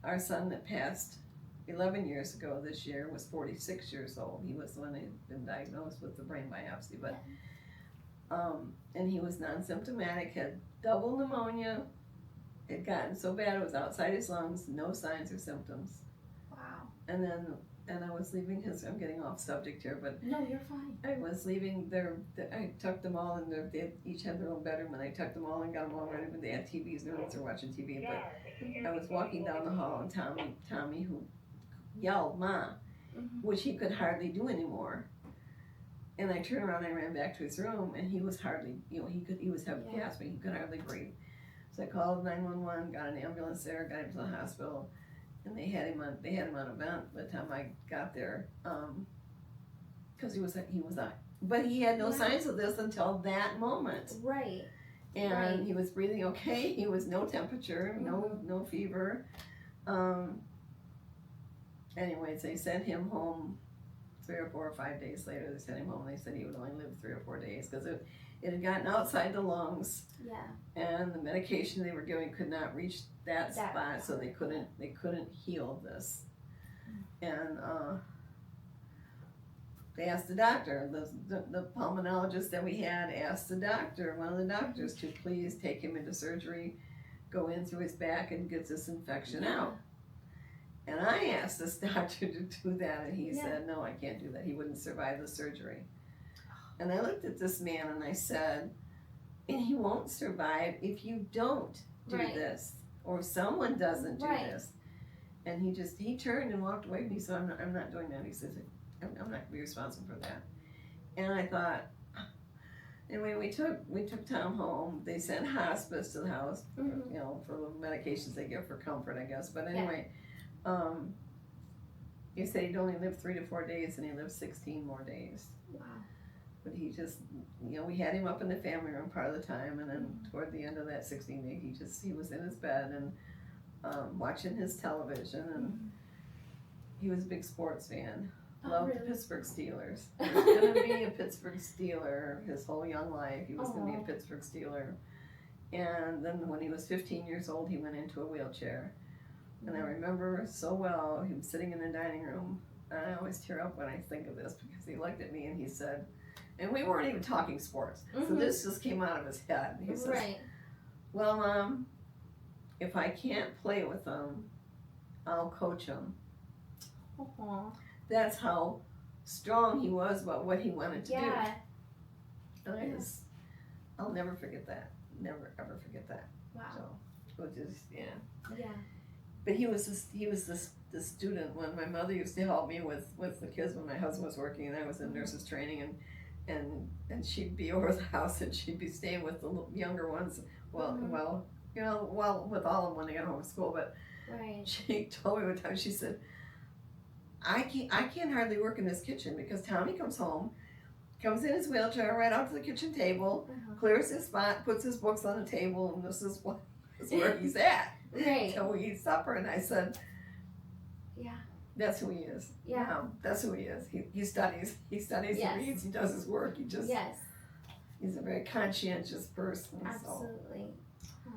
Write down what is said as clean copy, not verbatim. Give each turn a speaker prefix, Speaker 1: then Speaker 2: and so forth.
Speaker 1: our son that passed 11 years ago this year was 46 years old. He was the one that had been diagnosed with the brain biopsy, but and he was non-symptomatic, had double pneumonia. It gotten so bad it was outside his lungs, no signs or symptoms.
Speaker 2: Wow.
Speaker 1: And I was leaving I'm getting off subject here, but
Speaker 2: no, you're fine.
Speaker 1: I was leaving I tucked them all in they each had their own bedroom, and I tucked them all and got them all ready, but they had TVs, their rooms were watching TV, but I was walking down the hall, and Tommy who yelled, "Ma," which he could hardly do anymore. And I turned around and I ran back to his room, and he was hardly, he was heavy gasping, he could hardly breathe. So I called 911, got an ambulance there, got him to the hospital, and they had him on a vent by the time I got there, because he was but he had no signs of this until that moment.
Speaker 2: Right.
Speaker 1: And he was breathing okay. He was no temperature, no fever. Anyways, they sent him home 3 or 4 or 5 days later. They sent him home. They said he would only live 3 or 4 days because it had gotten outside the lungs.
Speaker 2: Yeah.
Speaker 1: And the medication they were giving could not reach that spot, so they couldn't heal this. And they asked the doctor, the pulmonologist that we had asked one of the doctors, to please take him into surgery, go in through his back and get this infection out. And I asked this doctor to do that, and he said, no, I can't do that. He wouldn't survive the surgery. And I looked at this man and I said, and he won't survive if you don't do this, or someone doesn't do this. And he turned and walked away from me, so I'm not doing that. He says, I'm not going to be responsible for that. And I thought, anyway, we took Tom home. They sent hospice to the house, for little medications they give for comfort, I guess. But anyway, he said he'd only live 3 to 4 days, and he lived 16 more days.
Speaker 2: Wow.
Speaker 1: But he just, we had him up in the family room part of the time, and then toward the end of that 16 days, he was in his bed and watching his television, and he was a big sports fan. Loved the Pittsburgh Steelers. He was going to be a Pittsburgh Steeler his whole young life. He was going to be a Pittsburgh Steeler. And then when he was 15 years old, he went into a wheelchair. And I remember so well, he was sitting in the dining room, and I always tear up when I think of this, because he looked at me and he said, and we weren't even talking sports, so this just came out of his head. He says, well, Mom, if I can't play with them, I'll coach them. That's how strong he was about what he wanted to do. And I'll never forget that. Never, ever forget that.
Speaker 2: Wow.
Speaker 1: So, which is,
Speaker 2: Yeah.
Speaker 1: But he was the student when my mother used to help me with the kids when my husband was working and I was in nurses training, and she'd be over the house and she'd be staying with the younger ones. Well, with all of them when they got home from school. But she told me one time, she said, I can't hardly work in this kitchen because Tommy comes home, comes in his wheelchair right out to the kitchen table, clears his spot, puts his books on the table, and this is where he's at. Till we eat supper. And I said, that's who he is. That's who he is. He studies, he reads, he does his work. He's a very conscientious person.
Speaker 2: Absolutely.
Speaker 1: So.